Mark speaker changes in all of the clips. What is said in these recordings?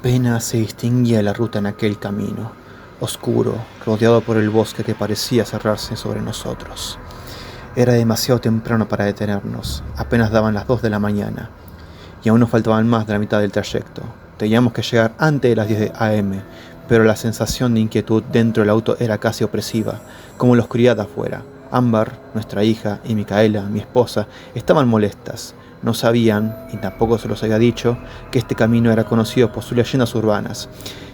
Speaker 1: Apenas se distinguía la ruta en aquel camino, oscuro, rodeado por el bosque que parecía cerrarse sobre nosotros. Era demasiado temprano para detenernos, apenas daban las 2 de la mañana, y aún nos faltaban más de la mitad del trayecto. Teníamos que llegar antes de las 10 a.m., pero la sensación de inquietud dentro del auto era casi opresiva, como la oscuridad afuera. Ámbar, nuestra hija, y Micaela, mi esposa, estaban molestas. No sabían, y tampoco se los había dicho, que este camino era conocido por sus leyendas urbanas,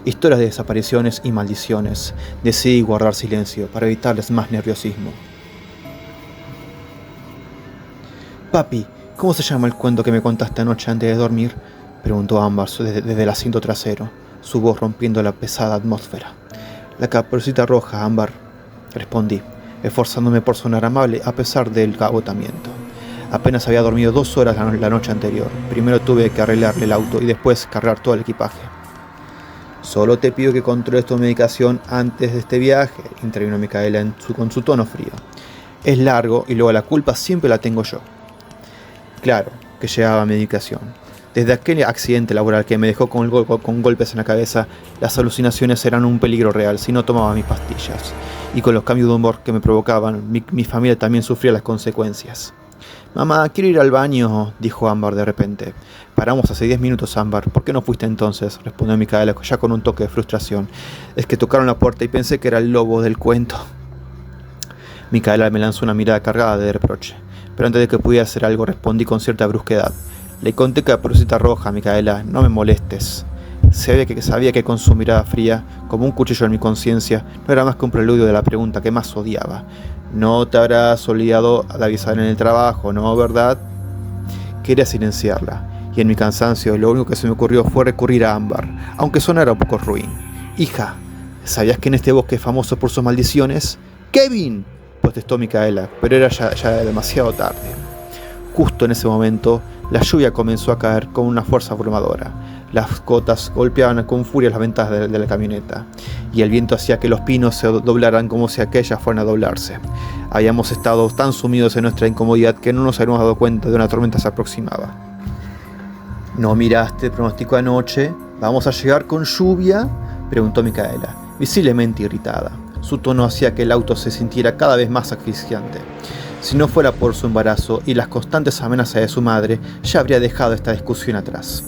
Speaker 1: historias de desapariciones y maldiciones. Decidí guardar silencio para evitarles más nerviosismo. «Papi, ¿cómo se llama el cuento que me contaste anoche antes de dormir?», preguntó Ámbar desde el asiento trasero, su voz rompiendo la pesada atmósfera. «La Caperucita Roja, Ámbar», respondí, esforzándome por sonar amable a pesar del agotamiento. Apenas había dormido 2 horas la noche anterior. Primero tuve que arreglarle el auto y después cargar todo el equipaje. «Solo te pido que controles tu medicación antes de este viaje», intervino Micaela con su tono frío. «Es largo y luego la culpa siempre la tengo yo». Claro que llevaba medicación. Desde aquel accidente laboral que me dejó con golpes en la cabeza, las alucinaciones eran un peligro real si no tomaba mis pastillas. Y con los cambios de humor que me provocaban, mi familia también sufría las consecuencias. «Mamá, quiero ir al baño», dijo Ámbar de repente. «Paramos hace 10 minutos, Ámbar. ¿Por qué no fuiste entonces?», respondió Micaela, ya con un toque de frustración. «Es que tocaron la puerta y pensé que era el lobo del cuento». Micaela me lanzó una mirada cargada de reproche, pero antes de que pudiera hacer algo respondí con cierta brusquedad. «Le conté que Caperucita Roja, Micaela, no me molestes». Sabía que con su mirada fría, como un cuchillo en mi conciencia, no era más que un preludio de la pregunta que más odiaba. «No te habrás olvidado de avisar en el trabajo, ¿no, verdad?». Quería silenciarla, y en mi cansancio lo único que se me ocurrió fue recurrir a Ámbar, aunque sonara un poco ruin. «Hija, ¿sabías que en este bosque es famoso por sus maldiciones?». «¡Kevin!», protestó Micaela, pero era ya demasiado tarde. Justo en ese momento, la lluvia comenzó a caer con una fuerza abrumadora. Las gotas golpeaban con furia las ventanas de la camioneta, y el viento hacía que los pinos se doblaran como si aquellas fueran a doblarse. Habíamos estado tan sumidos en nuestra incomodidad que no nos habíamos dado cuenta de una tormenta se aproximaba. «¿No miraste el pronóstico anoche? ¿Vamos a llegar con lluvia?», preguntó Micaela, visiblemente irritada. Su tono hacía que el auto se sintiera cada vez más asfixiante. Si no fuera por su embarazo y las constantes amenazas de su madre, ya habría dejado esta discusión atrás.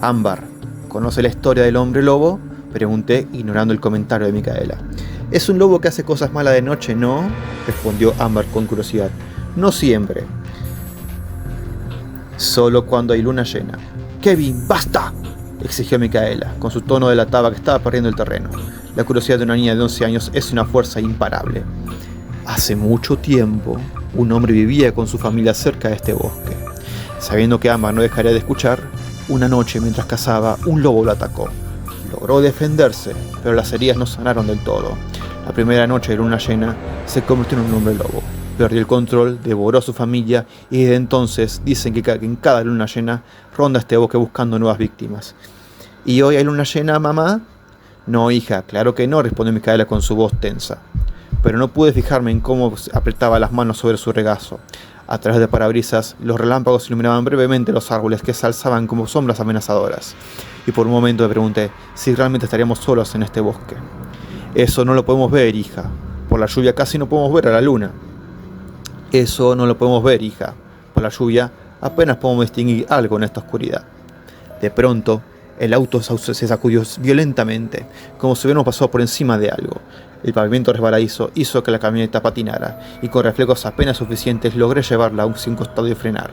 Speaker 1: «Ámbar, ¿conoce la historia del hombre lobo?», pregunté, ignorando el comentario de Micaela. «Es un lobo que hace cosas malas de noche, ¿no?», respondió Ámbar con curiosidad. «No siempre. Solo cuando hay luna llena». «Kevin, basta», exigió Micaela, con su tono delataba que estaba perdiendo el terreno. La curiosidad de una niña de 11 años es una fuerza imparable. Hace mucho tiempo, un hombre vivía con su familia cerca de este bosque. Sabiendo que Ámbar no dejaría de escuchar, una noche mientras cazaba, un lobo lo atacó. Logró defenderse, pero las heridas no sanaron del todo. La primera noche de luna llena, se convirtió en un hombre lobo. Perdió el control, devoró a su familia y desde entonces dicen que en cada luna llena ronda este bosque buscando nuevas víctimas. «¿Y hoy hay luna llena, mamá?». «No, hija, claro que no», respondió Micaela con su voz tensa. Pero no pude fijarme en cómo apretaba las manos sobre su regazo. A través de parabrisas, los relámpagos iluminaban brevemente los árboles que se alzaban como sombras amenazadoras. Y por un momento me pregunté si realmente estaríamos solos en este bosque. «Eso no lo podemos ver, hija. Por la lluvia casi no podemos ver a la luna». «Eso no lo podemos ver, hija. Por la lluvia apenas podemos distinguir algo en esta oscuridad». De pronto, el auto se sacudió violentamente, como si hubiéramos pasado por encima de algo. El pavimento resbaladizo hizo que la camioneta patinara, y con reflejos apenas suficientes logré llevarla hacia un costado y frenar.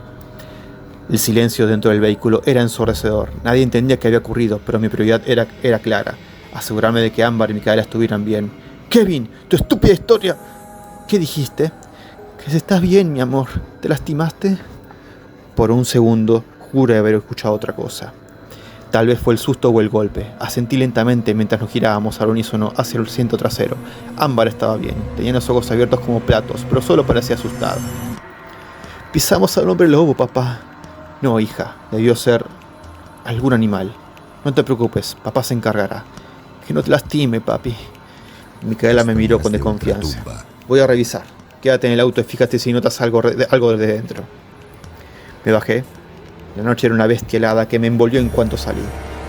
Speaker 1: El silencio dentro del vehículo era ensordecedor. Nadie entendía qué había ocurrido, pero mi prioridad era clara: asegurarme de que Ámbar y Micaela estuvieran bien. «Kevin, tu estúpida historia». «¿Qué dijiste?». «Que estás bien, mi amor. ¿Te lastimaste?». Por un segundo juré haber escuchado otra cosa. Tal vez fue el susto o el golpe. Asentí lentamente mientras nos girábamos al unísono hacia el asiento trasero. Ámbar estaba bien, tenía los ojos abiertos como platos, pero solo parecía asustada. «Pisamos al hombre lobo, papá». «No, hija, debió ser algún animal. No te preocupes, papá se encargará». «Que no te lastime, papi». Micaela me miró con desconfianza. «Voy a revisar. Quédate en el auto y fíjate si notas algo desde dentro». Me bajé. La noche era una bestia helada que me envolvió en cuanto salí.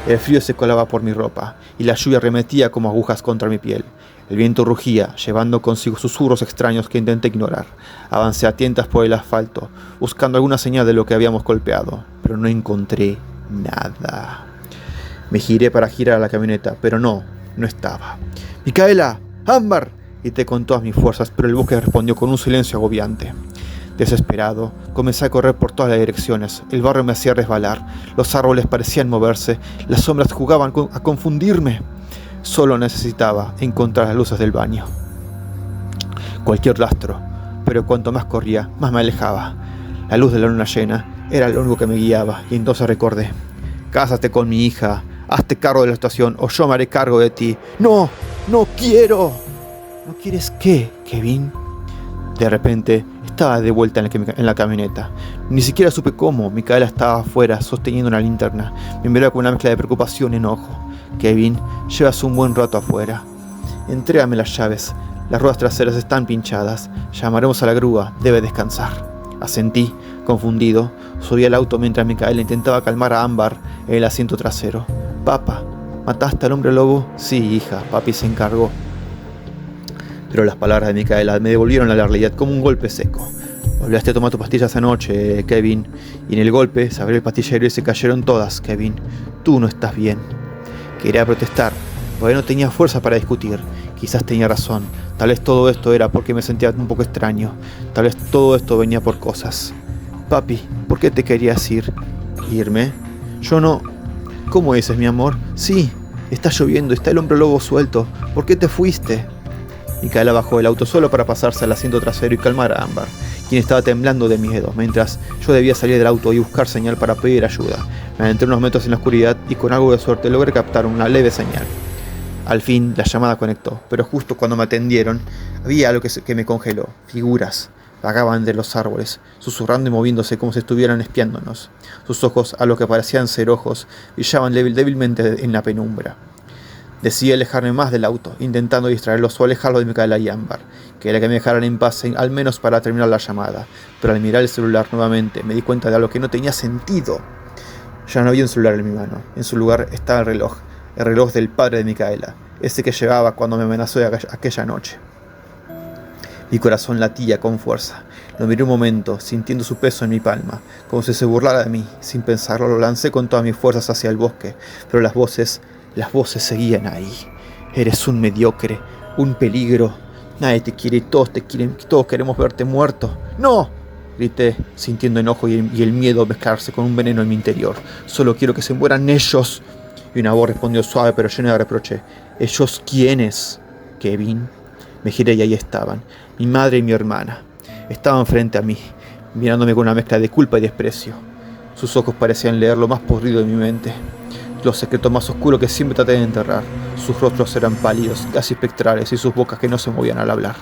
Speaker 1: El frío se colaba por mi ropa, y la lluvia arremetía como agujas contra mi piel. El viento rugía, llevando consigo susurros extraños que intenté ignorar. Avancé a tientas por el asfalto, buscando alguna señal de lo que habíamos golpeado, pero no encontré nada. Me giré para girar a la camioneta, pero no estaba. ¡Micaela! ¡Ámbar! Grité con todas mis fuerzas, pero el bosque respondió con un silencio agobiante. Desesperado, comencé a correr por todas las direcciones. El barro me hacía resbalar, los árboles parecían moverse, las sombras jugaban a confundirme. Solo necesitaba encontrar las luces del baño. Cualquier rastro, pero cuanto más corría, más me alejaba. La luz de la luna llena era lo único que me guiaba, y entonces recordé: cásate con mi hija, hazte cargo de la situación, o yo me haré cargo de ti. ¡No! ¡No quiero! ¿No quieres qué, Kevin? De repente, estaba de vuelta en la camioneta. Ni siquiera supe cómo. Micaela estaba afuera, sosteniendo una linterna. Me miró con una mezcla de preocupación y enojo. Kevin, llevas un buen rato afuera. Entrégame las llaves. Las ruedas traseras están pinchadas. Llamaremos a la grúa. Debe descansar. Asentí, confundido. Subí al auto mientras Micaela intentaba calmar a Ámbar en el asiento trasero. Papá, ¿mataste al hombre lobo? Sí, hija, papi se encargó. Pero las palabras de Micaela me devolvieron a la realidad como un golpe seco. Volviste a tomar tus pastillas anoche, Kevin. Y en el golpe se abrió el pastillero y se cayeron todas, Kevin. Tú no estás bien. Quería protestar, porque no tenía fuerza para discutir. Quizás tenía razón. Tal vez todo esto era porque me sentía un poco extraño. Tal vez todo esto venía por cosas. Papi, ¿por qué te querías ir? ¿Irme? Yo no... ¿Cómo dices, mi amor? Sí, está lloviendo, está el hombre lobo suelto. ¿Por qué te fuiste? Micaela bajó del auto solo para pasarse al asiento trasero y calmar a Ámbar, quien estaba temblando de miedo, mientras yo debía salir del auto y buscar señal para pedir ayuda. Me adentré unos metros en la oscuridad y con algo de suerte logré captar una leve señal. Al fin la llamada conectó, pero justo cuando me atendieron había algo que me congeló. Figuras vagaban de los árboles, susurrando y moviéndose como si estuvieran espiándonos. Sus ojos, a lo que parecían ser ojos, brillaban débilmente en la penumbra. Decidí alejarme más del auto, intentando distraerlos o alejarlo de Micaela y Ámbar, que era que me dejaran en paz, al menos para terminar la llamada. Pero al mirar el celular nuevamente, me di cuenta de algo que no tenía sentido. Ya no había un celular en mi mano. En su lugar estaba el reloj del padre de Micaela, ese que llevaba cuando me amenazó aquella noche. Mi corazón latía con fuerza. Lo miré un momento, sintiendo su peso en mi palma, como si se burlara de mí. Sin pensarlo, lo lancé con todas mis fuerzas hacia el bosque, pero las voces seguían ahí. Eres un mediocre, un peligro. Nadie te quiere y todos te quieren, todos queremos verte muerto. ¡No!, grité, sintiendo enojo y el miedo mezclarse con un veneno en mi interior. Solo quiero que se mueran ellos. Y una voz respondió suave pero llena de reproche. ¿Ellos quiénes, Kevin? Me giré y ahí estaban, mi madre y mi hermana. Estaban frente a mí, mirándome con una mezcla de culpa y desprecio. Sus ojos parecían leer lo más podrido de mi mente, los secretos más oscuros que siempre traté de enterrar. Sus rostros eran pálidos, casi espectrales, y sus bocas que no se movían al hablar.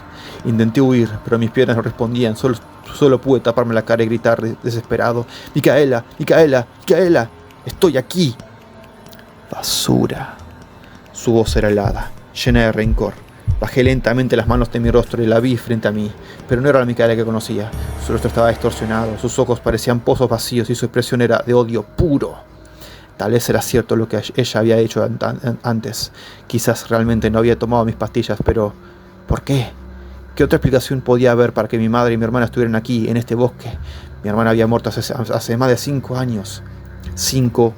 Speaker 1: Intenté huir, pero mis piernas no respondían. Solo pude taparme la cara y gritar desesperado: ¡Micaela! ¡Micaela! ¡Micaela! ¡Estoy aquí! Basura. Su voz era helada, llena de rencor. Bajé lentamente las manos de mi rostro y la vi frente a mí, pero no era la Micaela que conocía. Su rostro estaba distorsionado, sus ojos parecían pozos vacíos y su expresión era de odio puro. Tal vez era cierto lo que ella había hecho antes. Quizás realmente no había tomado mis pastillas, pero ¿por qué? ¿Qué otra explicación podía haber para que mi madre y mi hermana estuvieran aquí, en este bosque? Mi hermana había muerto hace más de 5 años. 5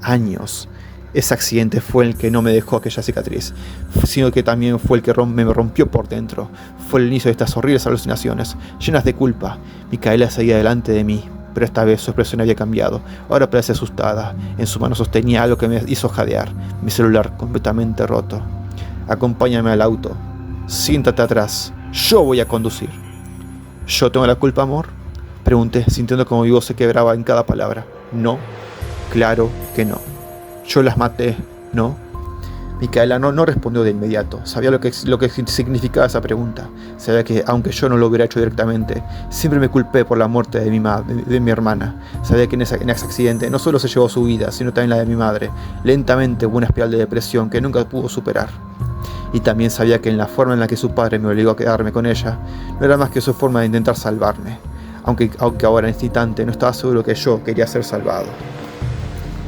Speaker 1: años. Ese accidente fue el que no me dejó aquella cicatriz, sino que también fue el que me rompió por dentro. Fue el inicio de estas horribles alucinaciones, llenas de culpa. Micaela seguía delante de mí, pero esta vez su expresión había cambiado. Ahora parecía asustada. En su mano sostenía algo que me hizo jadear, mi celular completamente roto. Acompáñame al auto. Siéntate atrás. Yo voy a conducir. ¿Yo tengo la culpa, amor?, pregunté, sintiendo como mi voz se quebraba en cada palabra. No, claro que no. Yo las maté, ¿no? Micaela no respondió de inmediato. Sabía lo que significaba esa pregunta. Sabía que, aunque yo no lo hubiera hecho directamente, siempre me culpé por la muerte de mi hermana. Sabía que en ese accidente no solo se llevó su vida, sino también la de mi madre. Lentamente hubo una espiral de depresión que nunca pudo superar. Y también sabía que en la forma en la que su padre me obligó a quedarme con ella, no era más que su forma de intentar salvarme. Aunque ahora en este instante no estaba seguro que yo quería ser salvado.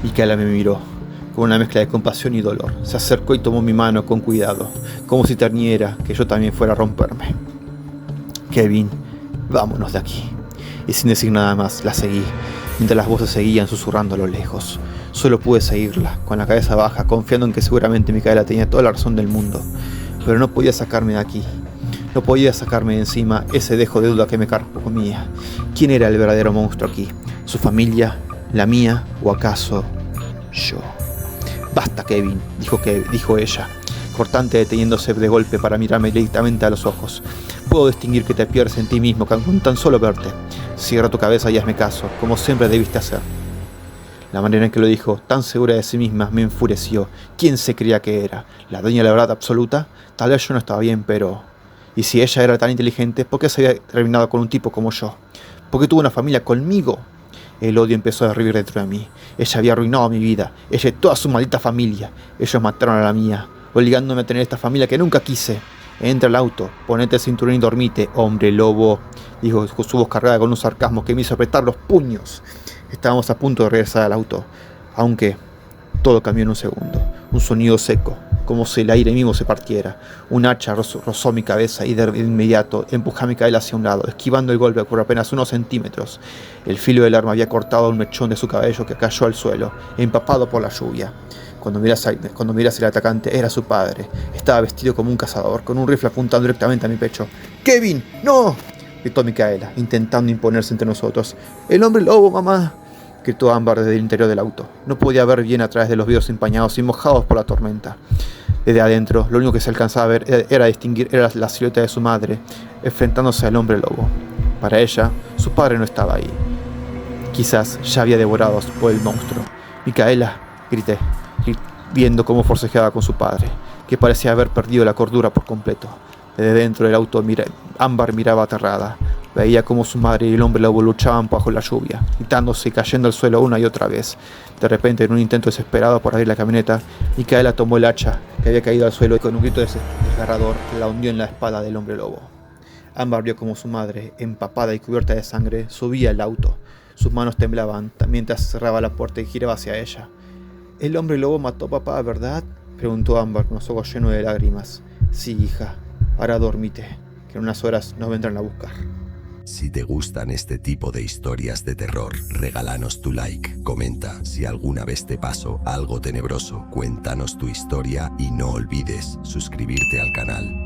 Speaker 1: Micaela me miró. Con una mezcla de compasión y dolor, se acercó y tomó mi mano con cuidado, como si temiera que yo también fuera a romperme. Kevin, vámonos de aquí. Y sin decir nada más, la seguí, mientras las voces seguían susurrando a lo lejos. Solo pude seguirla, con la cabeza baja, confiando en que seguramente Micaela tenía toda la razón del mundo. Pero no podía sacarme de aquí. No podía sacarme de encima ese dejo de duda que me carcomía. ¿Quién era el verdadero monstruo aquí? ¿Su familia? ¿La mía? ¿O acaso yo? Basta, Kevin, dijo ella, cortante, deteniéndose de golpe para mirarme directamente a los ojos. Puedo distinguir que te pierdes en ti mismo con tan solo verte. Cierra tu cabeza y hazme caso, como siempre debiste hacer. La manera en que lo dijo, tan segura de sí misma, me enfureció. ¿Quién se creía que era? ¿La dueña de la verdad absoluta? Tal vez yo no estaba bien, pero... ¿Y si ella era tan inteligente, por qué se había terminado con un tipo como yo? ¿Por qué tuvo una familia conmigo? El odio empezó a derribar dentro de mí. Ella había arruinado mi vida. Ella y toda su maldita familia. Ellos mataron a la mía, obligándome a tener esta familia que nunca quise. Entra al auto, ponete el cinturón y dormite, hombre lobo, dijo su voz cargada con un sarcasmo que me hizo apretar los puños. Estábamos a punto de regresar al auto, aunque todo cambió en un segundo. Un sonido seco, como si el aire mismo se partiera. Un hacha rozó mi cabeza y de inmediato empujé a Micaela hacia un lado, esquivando el golpe por apenas unos centímetros. El filo del arma había cortado un mechón de su cabello que cayó al suelo, empapado por la lluvia. Cuando miras el atacante, era su padre. Estaba vestido como un cazador, con un rifle apuntando directamente a mi pecho. ¡Kevin! ¡No!, gritó Micaela, intentando imponerse entre nosotros. ¡El hombre lobo, mamá!, gritó Ámbar desde el interior del auto. No podía ver bien a través de los vidrios empañados y mojados por la tormenta. Desde adentro, lo único que se alcanzaba a ver era la silueta de su madre, enfrentándose al hombre lobo. Para ella, su padre no estaba ahí. Quizás ya había devorado por el monstruo. ¡Micaela!, grité, viendo cómo forcejeaba con su padre, que parecía haber perdido la cordura por completo. Desde dentro del auto, Ámbar miraba aterrada. Veía cómo su madre y el hombre lobo luchaban bajo la lluvia, gritándose y cayendo al suelo una y otra vez. De repente, en un intento desesperado por abrir la camioneta, Micaela tomó el hacha que había caído al suelo y con un grito desgarrador la hundió en la espalda del hombre lobo. Ámbar vio como su madre, empapada y cubierta de sangre, subía al auto. Sus manos temblaban mientras cerraba la puerta y giraba hacia ella. «¿El hombre lobo mató a papá, verdad?», preguntó Ámbar con los ojos llenos de lágrimas. «Sí, hija. Ahora dormite, que en unas horas nos vendrán a buscar».
Speaker 2: Si te gustan este tipo de historias de terror, regálanos tu like, comenta si alguna vez te pasó algo tenebroso, cuéntanos tu historia y no olvides suscribirte al canal.